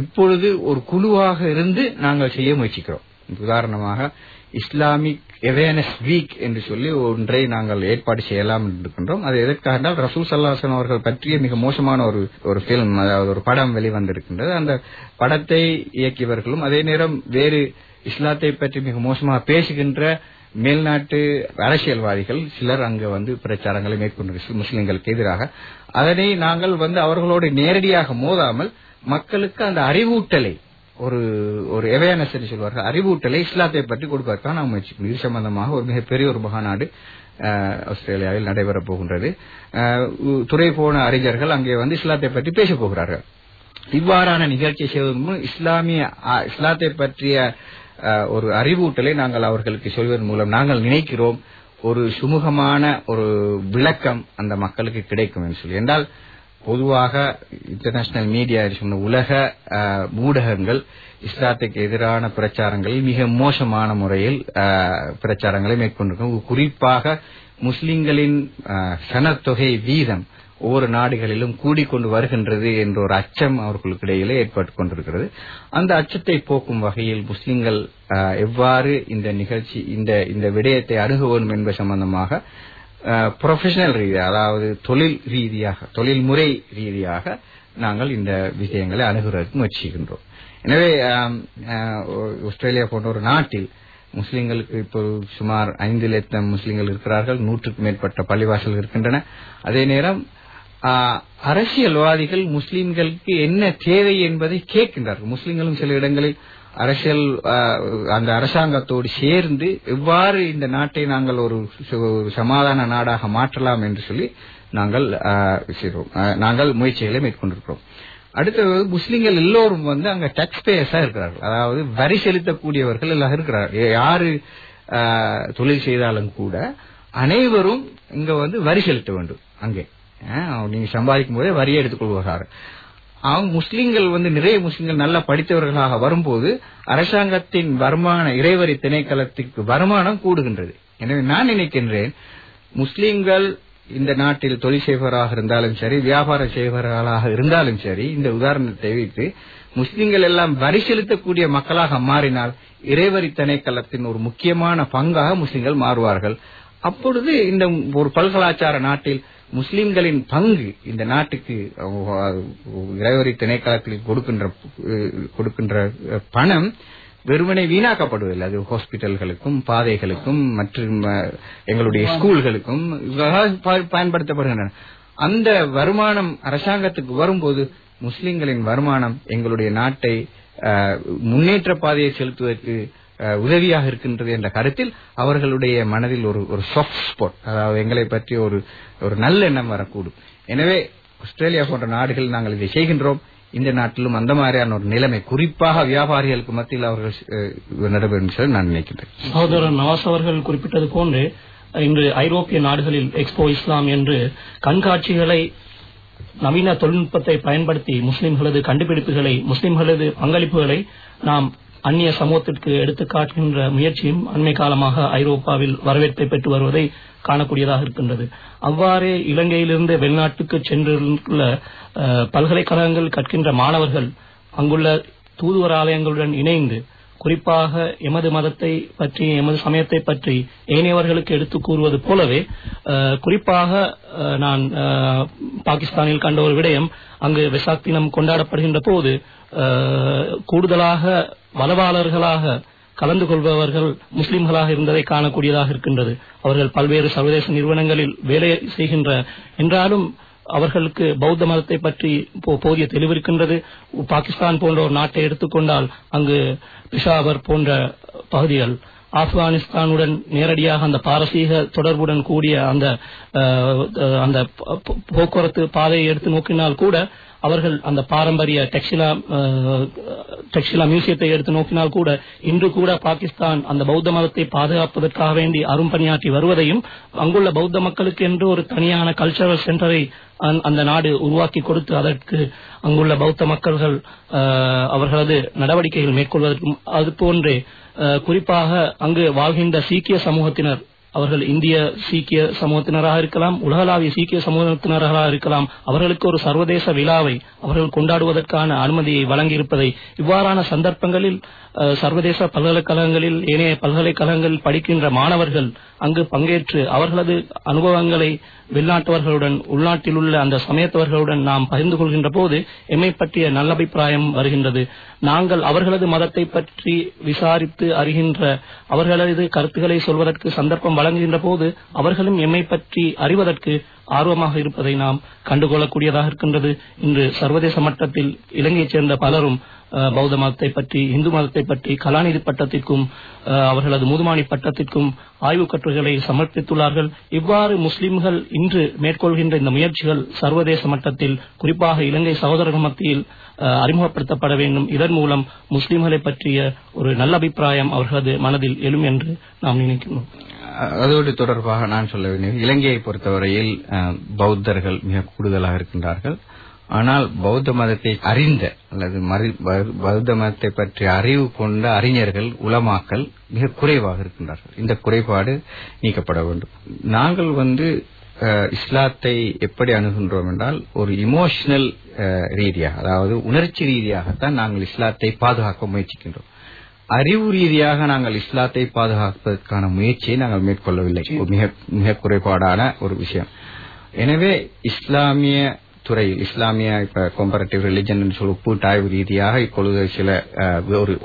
இப்பொழுது ஒரு குழுவாக இருந்து நாங்கள் செய்ய முயற்சிக்கிறோம். உதாரணமாக இஸ்லாமிக் அவேர்னஸ் வீக் என்று சொல்லி ஒன்றை நாங்கள் ஏற்பாடு செய்யலாம் இருக்கின்றோம். அது எதற்காக என்றால் ரசூல் ஸல்லல்லாஹு அலைஹி வஸல்லம் அவர்கள் பற்றிய மிக மோசமான ஒரு பிலிம், அதாவது ஒரு படம் வெளிவந்திருக்கின்றது. அந்த படத்தை இயக்கியவர்களும் அதே நேரம் வேறு இஸ்லாத்தை பற்றி மிக மோசமாக பேசுகின்ற மேல்நாட்டு அரசியல்வாதிகள் சிலர் அங்கு பிரச்சாரங்களை மேற்கொண்டு முஸ்லிம்களுக்கு எதிராக. அதனை நாங்கள் அவர்களோடு நேரடியாக மோதாமல் மக்களுக்கு அந்த அறிவூட்டலை, ஒரு அவேர்னஸ் என்று சொல்வார்கள், அறிவூட்டலை இஸ்லாத்தை பற்றி கொடுப்பதற்காக நாம் முயற்சிக்கிறோம். இது சம்பந்தமாக ஒரு மிகப்பெரிய ஒரு மாநாடு ஆஸ்திரேலியாவில் நடைபெறப் போகின்றது. துறை போன அறிஞர்கள் அங்கே இஸ்லாத்தை பற்றி பேசப் போகிறார்கள். இவ்வாறான நிகழ்ச்சியை செய்வதன் இஸ்லாத்தை பற்றிய ஒரு அறிவூட்டலை நாங்கள் அவர்களுக்கு சொல்வதன் மூலம் நாங்கள் நினைக்கிறோம் ஒரு சுமூகமான ஒரு விளக்கம் அந்த மக்களுக்கு கிடைக்கும் என்று சொல்லி. என்றால் பொதுவாக இன்டர்நேஷனல் மீடியா சொன்ன உலக ஊடகங்கள் இஸ்லாத்துக்கு எதிரான பிரச்சாரங்களில் மிக மோசமான முறையில் பிரச்சாரங்களை மேற்கொண்டிருக்கும். குறிப்பாக முஸ்லிம்களின் சனத்தொகை வீதம் ஒவ்வொரு நாடுகளிலும் கூடிக்கொண்டு வருகின்றது என்ற ஒரு அச்சம் அவர்களுக்கு இடையிலே ஏற்பட்டுக் கொண்டிருக்கிறது. அந்த அச்சத்தை போக்கும் வகையில் முஸ்லிம்கள் எவ்வாறு இந்த நிகழ்ச்சி இந்த விடயத்தை அணுக வேண்டும் என்பது சம்பந்தமாக ப்ரொஃபஷனல் ரீதியாக, அதாவது தொழில்முறை ரீதியாக நாங்கள் இந்த விஷயங்களை அணுகுவதற்கு முயற்சிக்கின்றோம். எனவே ஆஸ்திரேலியா போன்ற ஒரு நாட்டில் முஸ்லிம்களுக்கு இப்போ சுமார் 5 லட்சம் முஸ்லிம்கள் இருக்கிறார்கள். 100க்கும் மேற்பட்ட பள்ளிவாசல் இருக்கின்றன. அதே நேரம் அரசியல்வாதிகள் முஸ்லிம்களுக்கு என்ன தேவை என்பதை கேட்கின்றார்கள். முஸ்லிம்களும் சில இடங்களில் அந்த அரசாங்கத்தோடு சேர்ந்து எவ்வாறு இந்த நாட்டை நாங்கள் ஒரு சமாதான நாடாக மாற்றலாம் என்று சொல்லி நாங்கள் முயற்சிகளை மேற்கொண்டிருக்கிறோம். அடுத்தது முஸ்லிம்கள் எல்லோரும் அங்க டாக்ஸ் பேயர்ஸா இருக்கிறார்கள், அதாவது வரி செலுத்தக்கூடியவர்கள் எல்லாம் இருக்கிறார்கள். யாரு தொழில் செய்தாலும் கூட அனைவரும் இங்க வரி செலுத்த வேண்டும். அங்கே நீங்க சம்பாதிக்கும் போதே வரியை எடுத்துக்கொள்வார்கள். அவங்க முஸ்லிம்கள் நிறைய முஸ்லிம்கள் நல்லா படித்தவர்களாக வரும்போது அரசாங்கத்தின் வருமான இறைவரி திணைக்களத்துக்கு வருமானம் கூடுகின்றது. எனவே நான் நினைக்கின்றேன், முஸ்லிம்கள் இந்த நாட்டில் தொழில் செய்பவராக இருந்தாலும் சரி, வியாபாரம் செய்பவர்களாக இருந்தாலும் சரி, இந்த உதாரணத்தை வைத்து முஸ்லிம்கள் எல்லாம் வரி செலுத்தக்கூடிய மக்களாக மாறினால் இறைவரி திணைக்களத்தின் ஒரு முக்கியமான பங்காக முஸ்லிம்கள் மாறுவார்கள். அப்பொழுது இந்த ஒரு பல்கலாச்சார நாட்டில் முஸ்லிம்களின் பங்கு இந்த நாட்டுக்கு இறைவரி திணைக்களத்தில் கொடுக்கின்ற பணம் வெறுமனே வீணாக்கப்படுவதில்லை. அது ஹாஸ்பிட்டல்களுக்கும் பாதைகளுக்கும் மற்றும் எங்களுடைய ஸ்கூல்களுக்கும் பயன்படுத்தப்படுகின்றன. அந்த வருமானம் அரசாங்கத்துக்கு வரும்போது முஸ்லிம்களின் வருமானம் எங்களுடைய நாட்டை முன்னேற்ற பாதையை செலுத்துவதற்கு உதவியாக இருக்கின்றது என்ற கருத்தில் அவர்களுடைய மனதில் ஒரு சாஃப்ட் ஸ்பாட், அதாவது எங்களை பற்றி ஒரு நல்ல எண்ணம் வரக்கூடும். எனவே ஆஸ்திரேலியா போன்ற நாடுகள் நாங்கள் இதை செய்கின்றோம். இந்த நாட்டிலும் அந்த மாதிரியான ஒரு நிலைமை குறிப்பாக வியாபாரிகளுக்கு மத்தியில் அவர்கள் நடைபெறும் சொல்லி நான் நினைக்கின்றேன். சகோதரர் நவாஸ் அவர்கள் குறிப்பிட்டது போன்று இன்று ஐரோப்பிய நாடுகளில் எக்ஸ்போ இஸ்லாம் என்று கண்காட்சிகளை நவீன தொழில்நுட்பத்தை பயன்படுத்தி முஸ்லிம்களது கண்டுபிடிப்புகளை, முஸ்லிம்களது பங்களிப்புகளை நாம் அந்நிய சமூகத்திற்கு எடுத்துக்காட்டுகின்ற முயற்சியும் அண்மை காலமாக ஐரோப்பாவில் வரவேற்பை பெற்று வருவதை காணக்கூடியதாக இருக்கின்றது. அவ்வாறே இலங்கையிலிருந்து வெளிநாட்டுக்கு சென்றுள்ள பல்கலைக்கழகங்கள் கற்கின்ற மாணவர்கள் அங்குள்ள தூதுவர் ஆலயங்களுடன் இணைந்து குறிப்பாக எமது மதத்தை பற்றி, எமது சமயத்தை பற்றி ஏனையவர்களுக்கு எடுத்துக் கூறுவது போலவே குறிப்பாக நான் பாகிஸ்தானில் கண்ட ஒரு விடயம், அங்கு வெசாக் தினம் கொண்டாடப்படுகின்ற போது கூடுதலாக வளவாளர்களாக கலந்து கொள்பவர்கள் முஸ்லிம்களாக இருந்ததை காணக்கூடியதாக இருக்கின்றது. அவர்கள் பல்வேறு சர்வதேச நிறுவனங்களில் வேலை செய்கின்ற என்றாலும் அவர்களுக்கு பௌத்த மதத்தை பற்றி போதிய தெளிவு இருக்கின்றது. பாகிஸ்தான் போன்ற ஒரு நாட்டை எடுத்துக்கொண்டால் அங்கு பிஷாவர் போன்ற பகுதிகள் ஆப்கானிஸ்தானுடன் நேரடியாக அந்த பாரசீக தொடர்புடன் கூடிய அந்த போக்குவரத்து பாதையை எடுத்து நோக்கினால் கூட அவர்கள் அந்த பாரம்பரிய டெக்ஸ்டிலா மியூசியத்தை எடுத்து நோக்கினால் கூட இன்று கூட பாகிஸ்தான் அந்த பௌத்த மதத்தை பாதுகாப்பதற்காக வேண்டி அரும்பணியாற்றி வருவதையும், அங்குள்ள பௌத்த மக்களுக்கு என்று ஒரு தனியான கல்ச்சரல் சென்டரை அந்த நாடு உருவாக்கி கொடுத்து அதற்கு அங்குள்ள பௌத்த மக்கள்கள் அவர்களது நடவடிக்கைகள் மேற்கொள்வதற்கும், அதுபோன்றே குறிப்பாக அங்கு வாழ்கின்ற சீக்கிய சமூகத்தினர், அவர்கள் இந்திய சீக்கிய சமூகத்தினராக இருக்கலாம், உலகளாவிய சீக்கிய சமூகத்தினராக இருக்கலாம், அவர்களுக்கு ஒரு சர்வதேச விழாவை அவர்கள் கொண்டாடுவதற்கான அனுமதியை வழங்கியிருப்பதை இவ்வாறான சந்தர்ப்பங்களில் சர்வதேச பல்கலைக்கழகங்களில், ஏனைய பல்கலைக்கழகங்களில் படிக்கின்ற மாணவர்கள் அங்கு பங்கேற்று அவர்களது அனுபவங்களை வெளிநாட்டவர்களுடன், உள்நாட்டில் உள்ள அந்த சமயத்தவர்களுடன் நாம் பகிர்ந்து கொள்கின்ற போது எம்மை பற்றிய நல்ல அபிப்பிராயம் வருகின்றது. நாங்கள் அவர்களது மதத்தை பற்றி விசாரித்து அறிகின்ற, அவர்களது கருத்துக்களை சொல்வதற்கு சந்தர்ப்பம் வழங்குகின்ற போது அவர்களும் எம்மை பற்றி அறிவதற்கு ஆர்வமாக இருப்பதை நாம் கண்டுகொள்ளக்கூடியதாக இருக்கின்றது. இன்று சர்வதேச மட்டத்தில் இலங்கையைச் சேர்ந்த பலரும் பௌத்த மதத்தை பற்றி, இந்து மதத்தை பற்றி கலாநிதி பட்டத்திற்கும் அவர்களது முதுமானி பட்டத்திற்கும் ஆய்வுக் கட்டுரைகளை சமர்ப்பித்துள்ளார்கள். இவ்வாறு முஸ்லிம்கள் இன்று மேற்கொள்கின்ற இந்த முயற்சிகள் சர்வதேச மட்டத்தில் குறிப்பாக இலங்கை சகோதரர்கள் மத்தியில் அறிமுகப்படுத்தப்பட வேண்டும். இதன் மூலம் முஸ்லிம்களை பற்றிய ஒரு நல்ல அபிப்பிராயம் அவர்களது மனதில் எழும் என்று நாம் நினைக்கிறோம். அதோடு தொடர்பாக நான் சொல்ல வேண்டும், இலங்கையை பொறுத்தவரையில் பௌத்தர்கள் மிக கூடுதலாக இருக்கின்றார்கள். ஆனால் பௌத்த மதத்தை அறிந்த அல்லது பௌத்த மதத்தை பற்றி அறிவு கொண்ட அறிஞர்கள், உலமாக்கள் மிக குறைவாக இருக்கின்றார்கள். இந்த குறைபாடு நீக்கப்பட வேண்டும். நாங்கள் இஸ்லாத்தை எப்படி அணுகின்றோம் என்றால் ஒரு இமோஷனல் ரீதியாக, அதாவது உணர்ச்சி ரீதியாகத்தான் நாங்கள் இஸ்லாத்தை பாதுகாக்க முயற்சிக்கின்றோம். அறிவு ரீதியாக நாங்கள் இஸ்லாத்தை பாதுகாப்பதற்கான முயற்சியை நாங்கள் மேற்கொள்ளவில்லை. மிக குறைபாடான ஒரு விஷயம். எனவே இஸ்லாமிய துறையில், இஸ்லாமிய கம்பேரிட்டிவ் ரிலிஜன் ஒப்பீட்டாய்வு ரீதியாக இப்பொழுது சில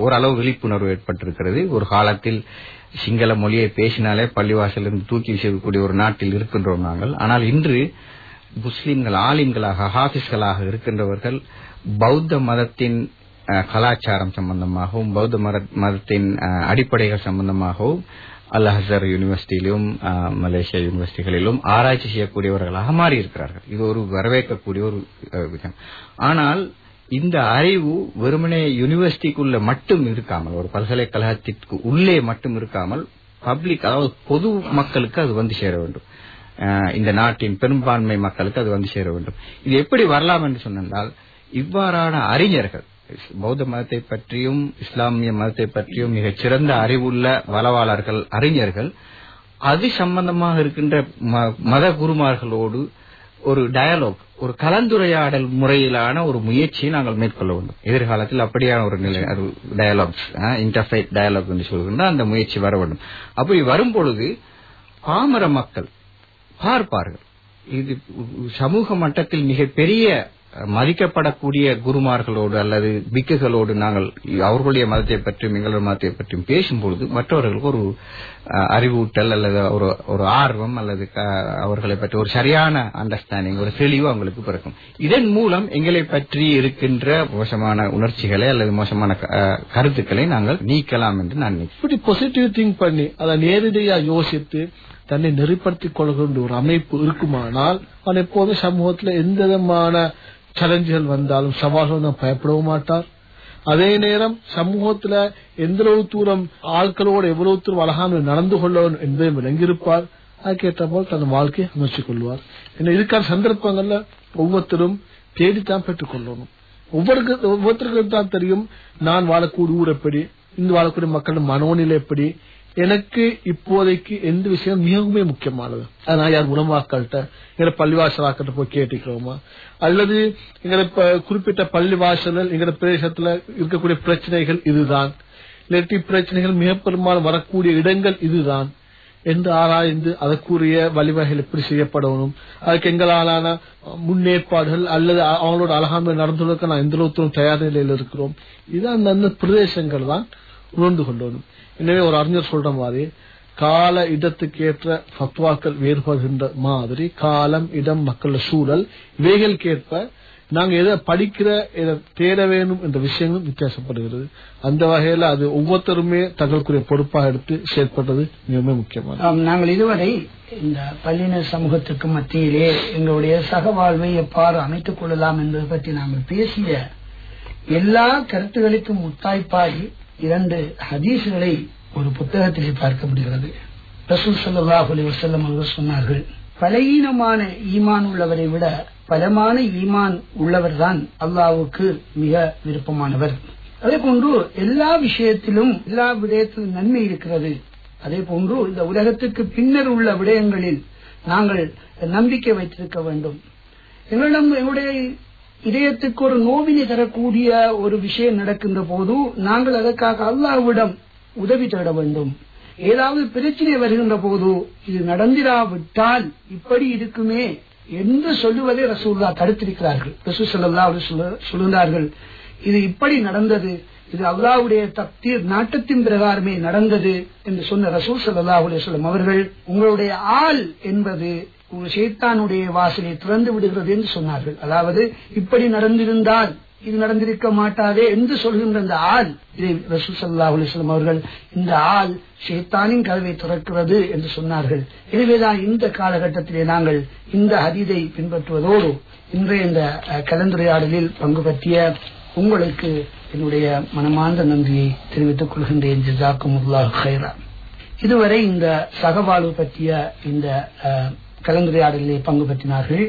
ஓரளவு விழிப்புணர்வு ஏற்பட்டிருக்கிறது. ஒரு காலத்தில் சிங்கள மொழியை பேசினாலே பள்ளிவாசலிருந்து தூக்கி வீசக்கூடிய ஒரு நாட்டில் இருக்கின்றோம் நாங்கள். ஆனால் இன்று முஸ்லிம்கள் ஆலிம்களாக, ஹாஃபிஸ்களாக இருக்கின்றவர்கள் பௌத்த மதத்தின் கலாச்சாரம் சம்பந்தமாகவும், பௌத்த மதத்தின் அடிப்படைகள் சம்பந்தமாகவும் அல் அஸ்ஹர் யூனிவர்சிட்டியிலும் மலேசியா யூனிவர்சிட்டிகளிலும் ஆராய்ச்சி செய்யக்கூடியவர்களாக மாறியிருக்கிறார்கள். இது ஒரு வரவேற்கக்கூடிய ஒரு விஷயம். ஆனால் இந்த அறிவு வெறுமனே யூனிவர்சிட்டிக்குள்ள மட்டும் இருக்காமல், ஒரு பல்கலைக்கழகத்திற்கு உள்ளே மட்டும் இருக்காமல், பப்ளிக், அதாவது பொது மக்களுக்கு அது வந்து சேர வேண்டும். இந்த நாட்டின் பெரும்பான்மை மக்களுக்கு அது வந்து சேர வேண்டும். இது எப்படி வரலாம் என்று சொன்னால், இவ்வாறான அறிஞர்கள், பௌத்த மதத்தை பற்றியும் இஸ்லாமிய மதத்தை பற்றியும் மிகச் சிறந்த அறிவுள்ள வளவாளர்கள், அறிஞர்கள், அது சம்பந்தமாக இருக்கின்ற மத குருமார்களோடு ஒரு டயலாக், ஒரு கலந்துரையாடல் முறையிலான ஒரு முயற்சியை நாங்கள் மேற்கொள்ள வேண்டும். எதிர்காலத்தில் அப்படியான ஒரு நிலை, டயலாக்ஸ், இன்டர்ஃபைட் டயலாக் என்று சொல்கின்ற அந்த முயற்சி வர வேண்டும். அப்படி வரும் பொழுது பாமர மக்கள் பார்ப்பார்கள், இது சமூக மட்டத்தில் மிகப்பெரிய மதிக்கப்படக்கூடிய குருமார்களோடு அல்லது பிக்குகளோடு நாங்கள் அவர்களுடைய மதத்தை பற்றியும் எங்களுடைய மதத்தை பற்றியும் பேசும்பொழுது மற்றவர்களுக்கு ஒரு அறிவூட்டல் அல்லது ஒரு ஆர்வம் அல்லது அவர்களை பற்றி ஒரு சரியான அண்டர்ஸ்டாண்டிங், ஒரு தெளிவு அவங்களுக்கு பிறக்கும். இதன் மூலம் எங்களை பற்றி இருக்கின்ற மோசமான உணர்ச்சிகளை அல்லது மோசமான கருத்துக்களை நாங்கள் நீக்கலாம் என்று நான் இப்படி பாசிட்டிவ் திங்க் பண்ணி அதை நேரடியா யோசித்து தன்னை நெறிப்படுத்திக் கொள்கின்ற ஒரு அமைப்பு இருக்குமானால் அவன் எப்போதும் சமூகத்தில் எந்த விதமான சேலஞ்சுகள் வந்தாலும் சவால்கள் தான் பயப்படவும் மாட்டார். அதே நேரம் சமூகத்துல எந்த தூரம் ஆட்களோடு எவ்வளவு தூரம் அழகான நடந்து கொள்ள என்பதை விளங்கியிருப்பார். அதுக்கேற்ற போல் தன் வாழ்க்கையை அமைச்சுக் கொள்வார். இதுக்கான சந்தர்ப்பங்கள்ல ஒவ்வொருத்தரும் தேடித்தான் பெற்றுக் கொள்ளணும். ஒவ்வொருத்தருக்கும் தான் தெரியும் நான் வாழக்கூடிய ஊர் எப்படி, இந்த வாழக்கூடிய மக்களின் மனோநிலை எப்படி, எனக்கு இப்போதைக்கு எந்த விஷயம் மிகவுமே முக்கியமானது. அதனால யார் உணவாக்கள்கிட்ட எங்களை பள்ளிவாசலாக்கிட்ட போய் கேட்டுக்கிறோமா, அல்லது எங்களை குறிப்பிட்ட பள்ளிவாசல் எங்களோட பிரதேசத்துல இருக்கக்கூடிய பிரச்சனைகள் இதுதான், இல்லாட்டி பிரச்சனைகள் மிக பெரும்பாலும் வரக்கூடிய இடங்கள் இதுதான் என்று ஆராய்ந்து அதற்குரிய வழிவகைகள் எப்படி செய்யப்படணும், அதுக்கு எங்களாலான முன்னேற்பாடுகள் அல்லது அவங்களோட அழகாமை நடந்துள்ளதுக்கு நான் எந்த அளவுக்கு தயார் நிலையில் இருக்கிறோம், இது அந்த பிரதேசங்கள் தான் உணர்ந்து கொள்ளணும். எனவே ஒரு அறிஞர் சொல்ற மாதிரி கால இடத்துக்கு ஏற்ற ஃபத்வாக்கள் வேறுபடுகின்ற மாதிரி காலம், இடம், மக்கள் சூழல் இவைகளுக்கேற்ப நாங்க எதை படிக்கிற எதை தேட வேணும் என்ற விஷயங்களும் வித்தியாசப்படுகிறது. அந்த வகையில அது ஒவ்வொருத்தருமே தங்களுக்குரிய பொறுப்பாக எடுத்து செயற்படுறது மிகவும் முக்கியமானது. நாங்கள் இதுவரை இந்த பல்லின சமூகத்துக்கு மத்தியிலே எங்களுடைய சகவாழ்வை எவ்வாறு அமைத்துக் கொள்ளலாம் என்பது பற்றி நாங்கள் பேசிய எல்லா கருத்துகளுக்கும் முத்தாய்ப்பாய் 2 ஹதீஸ்களை ஒரு புத்தகத்திலே பார்க்க முடிகிறது. ரசூல் ஸல்லல்லாஹு அலைஹி வஸல்லம் அவர்கள் சொன்னார்கள், பலவீனமான ஈமான் உள்ளவரை விட பலமான ஈமான் உள்ளவர்தான் அல்லாஹ்வுக்கு மிக விருப்பமானவர். அதே போன்று எல்லா விஷயத்திலும் நன்மை இருக்கிறது. அதே போன்று இந்த உலகத்துக்கு பின்னர் உள்ள விடயங்களில் நாங்கள் நம்பிக்கை வைத்திருக்க வேண்டும். எங்களுடைய இதயத்துக்கு ஒரு நோவினை தரக்கூடிய ஒரு விஷயம் நடக்கின்ற போது நாங்கள் அதற்காக அல்லாஹ்விடம் உதவி தேட வேண்டும். ஏதாவது பிரச்சனை வருகின்ற போது இது நடந்திராவிட்டால் இப்படி இருக்குமே என்று சொல்லுவதை ரசூலுல்லாஹ் தடுத்திருக்கிறார்கள். ரசூல் ஸல்லல்லாஹு அலைஹி வஸல்லம் சொல்கிறார்கள், இது இப்படி நடந்தது, இது அல்லாஹ்வுடைய தக்தீர் நாட்டத்தின் பிரகாரமே நடந்தது என்று சொன்ன ரசூல் ஸல்லல்லாஹு அலைஹி வஸல்லம் அவர்கள், உங்களுடைய ஆள் என்பது ஒரு ஷைத்தானுடைய வாசலை திறந்து விடுகிறது என்று சொன்னார்கள். அதாவது இப்படி நடந்திருந்தால் இது நடந்திருக்க மாட்டாதே என்று சொல்கின்ற அந்த ஆள், இதை ரசூல் ஸல்லல்லாஹு அலைஹி வஸல்லம் அவர்கள் இந்த ஆள் ஷைத்தானின் கதவை திறக்கிறது என்று சொன்னார்கள். எனவேதான் இந்த காலகட்டத்திலே நாங்கள் இந்த ஹதீஸை பின்பற்றுவதோடு இன்றைய இந்த கலந்துரையாடலில் பங்கு பற்றிய உங்களுக்கு என்னுடைய மனமார்ந்த நன்றியை தெரிவித்துக் கொள்கின்றேன். ஜஸாக்குமுல்லாஹு கைரா. இதுவரை இந்த சகவாழ்வு பற்றிய இந்த கலந்துரையாடலிலே பங்கு பெற்றினார்கள்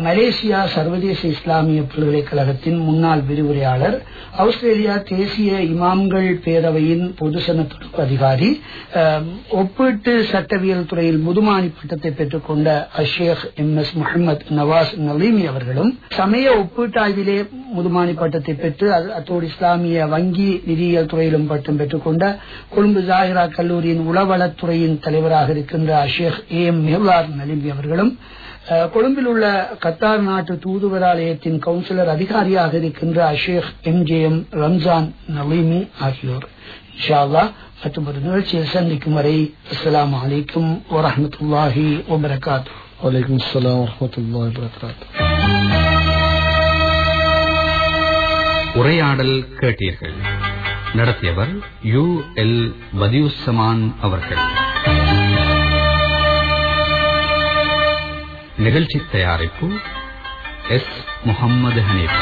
மலேசியா சர்வதேச இஸ்லாமிய பல்கலைக்கழகத்தின் முன்னாள் விரிவுரையாளர், ஆஸ்திரேலியா தேசிய இமாம்கள் பேரவையின் பொதுசன தொடர்பு அதிகாரி, ஒப்பீட்டு சட்டவியல் துறையில் முதுமானி பட்டத்தை பெற்றுக் கொண்ட ஷேக் MS முஹம்மது நவாஸ் நலீமி அவர்களும், சமய ஒப்பீட்டாய்விலே முதுமானி பட்டத்தை பெற்று அத்தோடு இஸ்லாமிய வங்கி நிதியியல் துறையிலும் பட்டம் பெற்றுக் கொண்ட கொழும்பு ஜாகிரா கல்லூரியின் உளவளத்துறையின் தலைவராக இருக்கின்ற ஷேக் AM மெஹ்லார் நலீமி அவர்களும், கொழும்பில் உள்ள கத்தார் நாட்டு தூதுவராலயத்தின் கவுன்சிலர் அதிகாரியாக இருக்கின்ற ஷேக் MJM ரம்ஜான் நலீமி ஆகியோர். இன்ஷா அல்லாஹ் மற்றும் ஒரு நிகழ்ச்சியில் சந்திக்கும் வரை அஸ்ஸலாமு அலைக்கும் வரஹ்மத்துல்லாஹி வபரகாத்துஹு. வலைக்கும் அஸ்ஸலாம் வரஹ்மத்துல்லாஹி வபரகாத்துஹு. உரையாடல் கேட்டீர்கள். நடத்தியவர் UL பதியுஸ்ஸமான் அவர்கள். நிகழ்ச்சி தயாரிப்பு S. முகம்மது ஹனீஃப்.